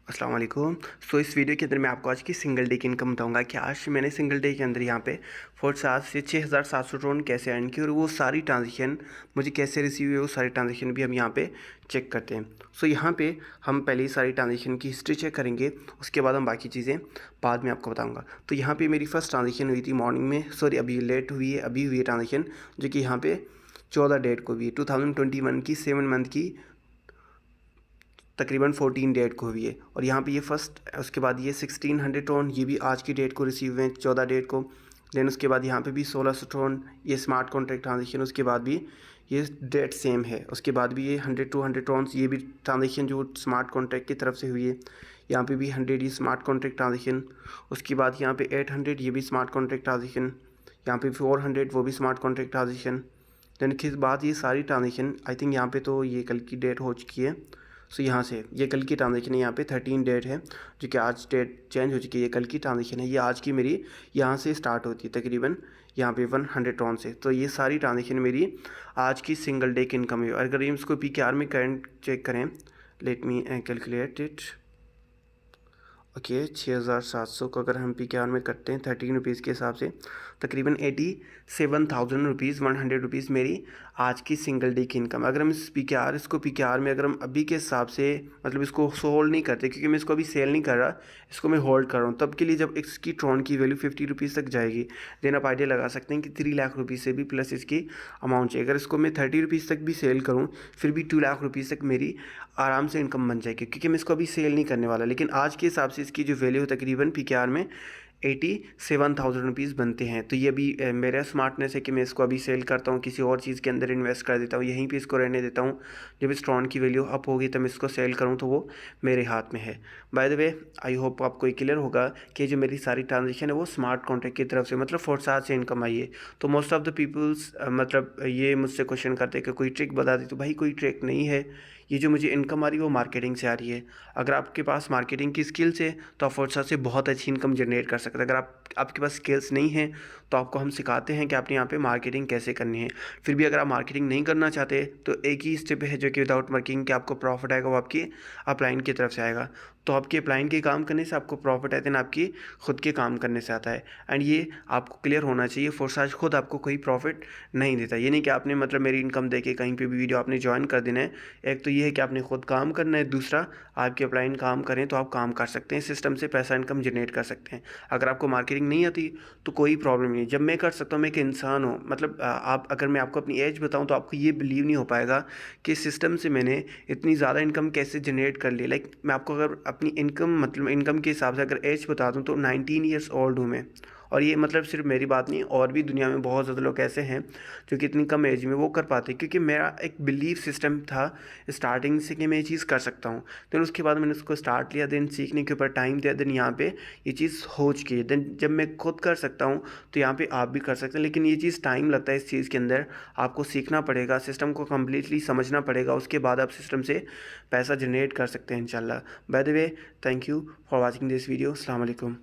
अस्सलाम वालेकुम। इस वीडियो के अंदर मैं आपको आज की सिंगल डे की इनकम बताऊंगा कि आज मैंने सिंगल डे के अंदर यहाँ पे 47 से 6,700 टोन कैसे अर्न की और वो सारी ट्रांजेक्शन मुझे कैसे रिसीव हुई, वो सारी ट्रांजेक्शन भी हम यहाँ पे चेक करते हैं। यहाँ पे हम पहले ही सारी ट्रांजेक्शन की हिस्ट्री चेक करेंगे, उसके बाद हम बाकी चीज़ें बाद में आपको बताऊँगा। तो यहाँ पर मेरी फर्स्ट ट्रांजेक्शन हुई थी मॉर्निंग में, अभी लेट हुई है, अभी हुई है ट्रांजेक्शन, जो कि यहाँ पर 14 डेट को हुई है, 2021 की 7 मंथ की तकरीबन 14 डेट को हुई है। और यहाँ पे ये फर्स्ट, उसके बाद ये 1600 टोन, ये भी आज की डेट को रिसीव हुए हैं 14 डेट को। देन उसके बाद यहाँ पे भी 1600 टोन, ये स्मार्ट कॉन्ट्रैक्ट ट्रांजेक्शन, उसके बाद भी ये डेट सेम है। उसके बाद भी ये 100 टोन्स, ये भी ट्रांजेक्शन जो स्मार्ट कॉन्ट्रैक्ट की तरफ से हुई है। यहाँ पे भी 100 ये स्मार्ट कॉन्ट्रैक्ट ट्रांजेक्शन। उसके बाद यहाँ पे 800, ये भी स्मार्ट कॉन्ट्रैक्ट ट्रांजेक्शन। यहाँ पे 400, वो भी स्मार्ट कॉन्ट्रैक्ट ट्रांजेक्शन। देन उसके बाद ये सारी ट्रांजेक्शन, आई थिंक यहाँ पे तो ये कल की डेट हो चुकी है। यहाँ से ये कल की ट्रांजेक्शन है, यहाँ पे 13 डेट है, जो कि आज डेट चेंज हो चुकी है। ये कल की ट्रांजेक्शन है, ये आज की मेरी यहाँ से स्टार्ट होती है तकरीबन यहाँ पे 100 टोन से। तो ये सारी ट्रांजेक्शन मेरी आज की सिंगल डे की इनकम है। अगर हम इसको PKR में करंट चेक करें, let me calculate it. Okay, 6,700 को अगर हम PKR में करते हैं 13 रुपीज़ के हिसाब से, तकरीबन 87,000 रुपीज़, 100 रुपीज़ मेरी आज की सिंगल डे की इनकम। अगर हम इसको PKR में अगर हम अभी के हिसाब से, मतलब इसको होल्ड नहीं करते, क्योंकि मैं इसको अभी सेल नहीं कर रहा, इसको मैं होल्ड कर रहा हूँ, तब के लिए जब इसकी ट्रॉन की वैल्यू 50 रुपीज़ तक जाएगी, देन आप आइडिया लगा सकते हैं कि 3 लाख रुपीज़ से भी प्लस इसकी अमाउंट चाहिए। अगर इसको मैं 30 रुपीज़ तक भी सेल करूँ, फिर भी 2 लाख रुपीज़ तक मेरी आराम से इनकम बन जाएगी, क्योंकि मैं इसको अभी सेल नहीं करने वाला। लेकिन आज के हिसाब से इसकी जो वैल्यू तकरीबन PKR में 87,000 रुपीज़ बनते हैं। तो ये अभी मेरा स्मार्टनेस है कि मैं इसको अभी सेल करता हूँ, किसी और चीज़ के अंदर इन्वेस्ट कर देता हूँ, यहीं पे इसको रहने देता हूँ। जब इस ट्रॉन की वैल्यू अप होगी तब मैं इसको सेल करूँ, तो वो मेरे हाथ में है। By the way, I hope आपको ये क्लियर होगा कि जो मेरी सारी ट्रांजेक्शन है वो स्मार्ट कॉन्ट्रैक्ट की तरफ से, मतलब 47 से इनकम आई है। तो मोस्ट ऑफ द पीपल्स मतलब ये मुझसे क्वेश्चन करते हैं कि कोई ट्रिक बता दी, तो भाई कोई ट्रिक नहीं है। ये जो मुझे इनकम आ रही है वो मार्केटिंग से आ रही है। अगर आपके पास मार्केटिंग की स्किल्स है तो आप फोर्सा से बहुत अच्छी इनकम जनरेट कर सकते हैं। अगर आपके पास स्किल्स नहीं है तो आपको हम सिखाते हैं कि आपने यहाँ पे मार्केटिंग कैसे करनी है। फिर भी अगर आप मार्केटिंग नहीं करना चाहते तो एक ही स्टेप है जो कि विदाउट वर्किंग कि आपको प्रॉफिट आएगा, वो आपकी अपलाइन की तरफ से आएगा। तो आपकी अपलाइन के काम करने से आपको प्रॉफिट है, देन आपकी खुद के काम करने से आता है। एंड ये आपको क्लियर होना चाहिए, फोर्साज खुद आपको कोई प्रॉफिट नहीं देता। ये नहीं कि आपने मतलब मेरी इनकम देके कहीं पे भी वीडियो आपने ज्वाइन कर देना है। एक तो ये है कि आपने खुद काम करना है, दूसरा आपकी अपलाइन काम करें तो आप काम कर सकते हैं, सिस्टम से पैसा इनकम जनरेट कर सकते हैं। अगर आपको मार्केटिंग नहीं आती तो कोई प्रॉब्लम नहीं। जब मैं कर सकता हूँ, मैं एक इंसान हूँ, मतलब आप अगर मैं आपको अपनी एज बताऊँ तो आपको ये बिलीव नहीं हो पाएगा कि सिस्टम से मैंने इतनी ज़्यादा इनकम कैसे जनरेट कर ली। लाइक मैं आपको अगर अपनी इनकम, मतलब इनकम के हिसाब से अगर एज बता दूँ तो 19 ईयर्स ओल्ड हूँ मैं। और ये मतलब सिर्फ मेरी बात नहीं, और भी दुनिया में बहुत ज़्यादा लोग ऐसे हैं जो कि इतनी कम एज में वो कर पाते हैं, क्योंकि मेरा एक बिलीफ सिस्टम था स्टार्टिंग से कि मैं ये चीज़ कर सकता हूँ। देन उसके बाद मैंने उसको स्टार्ट लिया, देन सीखने के ऊपर टाइम दिया, देन यहाँ पे ये चीज़ हो चुकी है। देन जब मैं खुद कर सकता हूँ तो यहाँ पे आप भी कर सकते हैं, लेकिन ये चीज़ टाइम लगता है। इस चीज़ के अंदर आपको सीखना पड़ेगा, सिस्टम को कम्प्लीटली समझना पड़ेगा, उसके बाद आप सिस्टम से पैसा जनरेट कर सकते हैं इंशाल्लाह। By the way, thank you for watching this video. अस्सलाम वालेकुम।